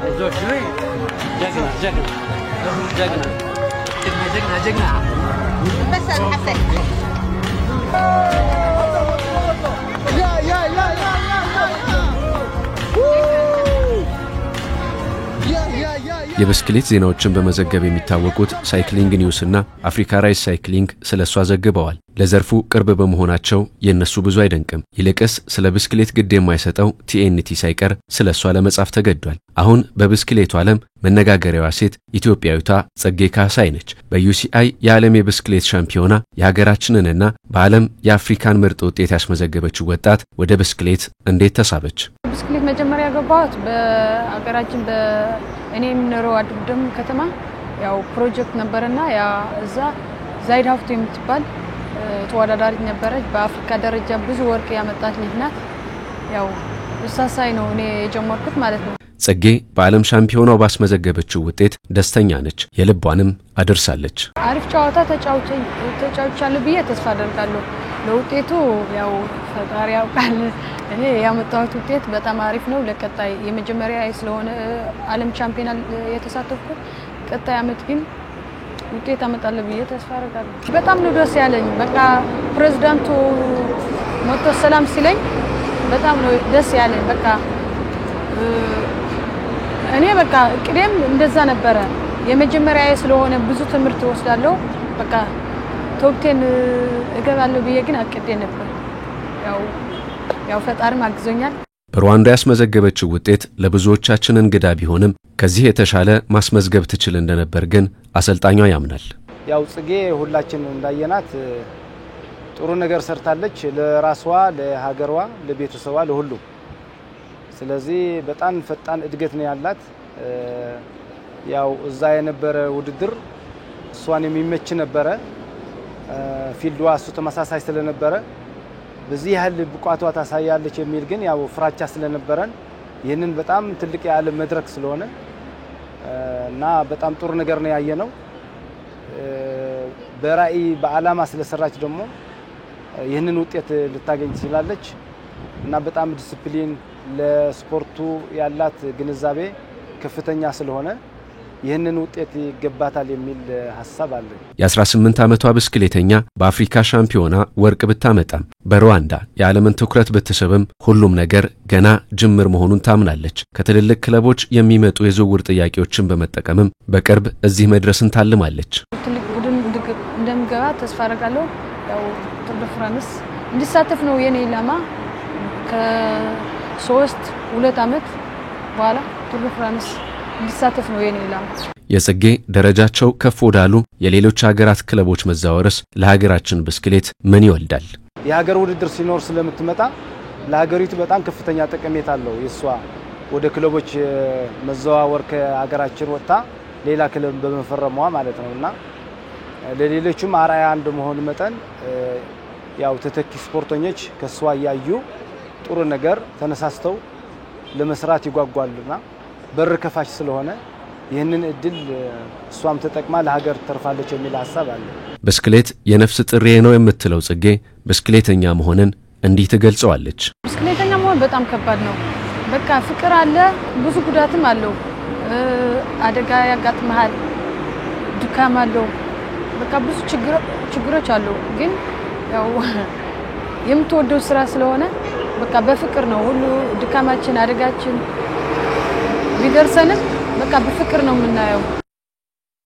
زوجي جاكنا جاكنا جاكنا بس الحسن የብስክሌት ዜናዎችን በመዘገብ የሚታወቁት ሳይክሊንግ ኒውስ እና አፍሪካ ራይስ ሳይክሊንግ ስለሷ ዘግበዋል። ለዘርፉ ቅርብ በመሆናቸው የነሱ ብዙ አይደንቅም። ይልቅስ ስለ ብስክሌት ግድ የማይሰጠው ቲኤንቲ ሳይቀር ስለሷ ለመጻፍ ተገዷል። አሁን በብስክሌቱ ዓለም መነጋገሪያዋ ሴት ኢትዮጵያዊቷ ጸጌ ካሳይ ነች። በዩሲአይ የዓለም የብስክሌት ሻምፒዮና የሀገራችንንና በዓለም የአፍሪካን ምርጥ ውጤት ያስመዘገበችው ወጣት ወደ ብስክሌት እንዴት ተሳበች? ብስክሌት መጀመሪያ ገባሁት በአገራችን እኔም ምኖረው አድርደም ከተማ ያው ፕሮጀክት ነበርና ያ እዛ ዛይድ ሀፍቱ የምትባል ተወዳዳሪ ነበረች። በአፍሪካ ደረጃ ብዙ ወርቅ ያመጣች ልጅ ናት። ያው እሳሳይ ነው እኔ የጀመርኩት ማለት ነው። ጸጌ በዓለም ሻምፒዮናው ባስመዘገበችው ውጤት ደስተኛ ነች። የልቧንም አድርሳለች። አሪፍ ጨዋታ ተጫውቻለሁ ብዬ ተስፋ አደርጋለሁ። ለውጤቱ ያው ፈጣሪ ያውቃል። እኔ ያመጣሁት ውጤት በጣም አሪፍ ነው። ለቀጣይ የመጀመሪያ ስለሆነ ዓለም ሻምፒዮናል የተሳተፍኩት ቀጣይ አመት ግን ውጤት አመጣለሁ ብዬ ተስፋ አደርጋለሁ። በጣም ነው ደስ ያለኝ። በቃ ፕሬዝዳንቱ መጥቶ ሰላም ሲለኝ በጣም ነው ደስ ያለኝ። በቃ እኔ በቃ ቅደም እንደዛ ነበረ። የመጀመሪያ ስለሆነ ብዙ ትምህርት ወስዳለሁ። በቃ ቶፕቴን እገባለሁ ብዬ ግን አቅዴ ነበር። ያው ፈጣሪም አግዞኛል። በሩዋንዳ ያስመዘገበችው ውጤት ለብዙዎቻችን እንግዳ ቢሆንም ከዚህ የተሻለ ማስመዝገብ ትችል እንደነበር ግን አሰልጣኟ ያምናል። ያው ጽጌ ሁላችን እንዳየናት ጥሩ ነገር ሰርታለች፣ ለራሷ፣ ለሀገሯ፣ ለቤተሰቧ፣ ለሁሉ። ስለዚህ በጣም ፈጣን እድገት ነው ያላት። ያው እዛ የነበረ ውድድር እሷን የሚመች ነበረ። ፊልድዋ እሱ ተመሳሳይ ስለነበረ በዚህ ያህል ብቋቷ ታሳያለች የሚል ግን ያው ፍራቻ ስለነበረን ይህንን በጣም ትልቅ የዓለም መድረክ ስለሆነ እና በጣም ጥሩ ነገር ነው ያየነው። በራዕይ በዓላማ ስለሰራች ደግሞ ይህንን ውጤት ልታገኝ ትችላለች እና በጣም ዲሲፕሊን ለስፖርቱ ያላት ግንዛቤ ከፍተኛ ስለሆነ ይህንን ውጤት ይገባታል የሚል ሐሳብ አለ። የ18 ዓመቷ ብስክሌተኛ በአፍሪካ ሻምፒዮና ወርቅ ብታመጣም በሩዋንዳ የዓለምን ትኩረት ብትስብም ሁሉም ነገር ገና ጅምር መሆኑን ታምናለች። ከትልልቅ ክለቦች የሚመጡ የዝውውር ጥያቄዎችን በመጠቀምም በቅርብ እዚህ መድረስን ታልማለች። ትልቅ ቡድን እንደምገባ ተስፋ አደርጋለሁ። ያው ቱር ደ ፍራንስ እንዲሳተፍ ነው የኔ ዓላማ። ከ2 ዓመት በኋላ ቱር ደ ፍራንስ እንዲሳተፍ ነው የኔ ዓላማ። የጽጌ ደረጃቸው ከፍ ወዳሉ የሌሎች ሀገራት ክለቦች መዛወርስ ለሀገራችን ብስክሌት ምን ይወልዳል? የሀገር ውድድር ሲኖር ስለምትመጣ ለሀገሪቱ በጣም ከፍተኛ ጠቀሜታ አለው። የሷ ወደ ክለቦች መዛወር ከሀገራችን ወጣ ሌላ ክለብ በመፈረሟ ማለት ነውና ለሌሎችም አራያ እንደመሆን መጠን ያው ተተኪ ስፖርተኞች ከሷ ያዩ ጥሩ ነገር ተነሳስተው ለመስራት ይጓጓሉና በር ከፋች ስለሆነ ይህንን እድል እሷም ተጠቅማ ለሀገር ተርፋለች የሚል ሐሳብ አለ። ብስክሌት የነፍስ ጥሪ ነው የምትለው ጽጌ ብስክሌተኛ መሆንን እንዲህ ትገልጸዋለች። ብስክሌተኛ መሆን በጣም ከባድ ነው። በቃ ፍቅር አለ፣ ብዙ ጉዳትም አለው። አደጋ ያጋጥማል፣ ድካም አለው። በቃ ብዙ ችግሮች አሉ። ግን ያው የምትወደው ስራ ስለሆነ በቃ በፍቅር ነው ሁሉ ድካማችን አደጋችን ቢደርሰንም በቃ በፍቅር ነው የምናየው።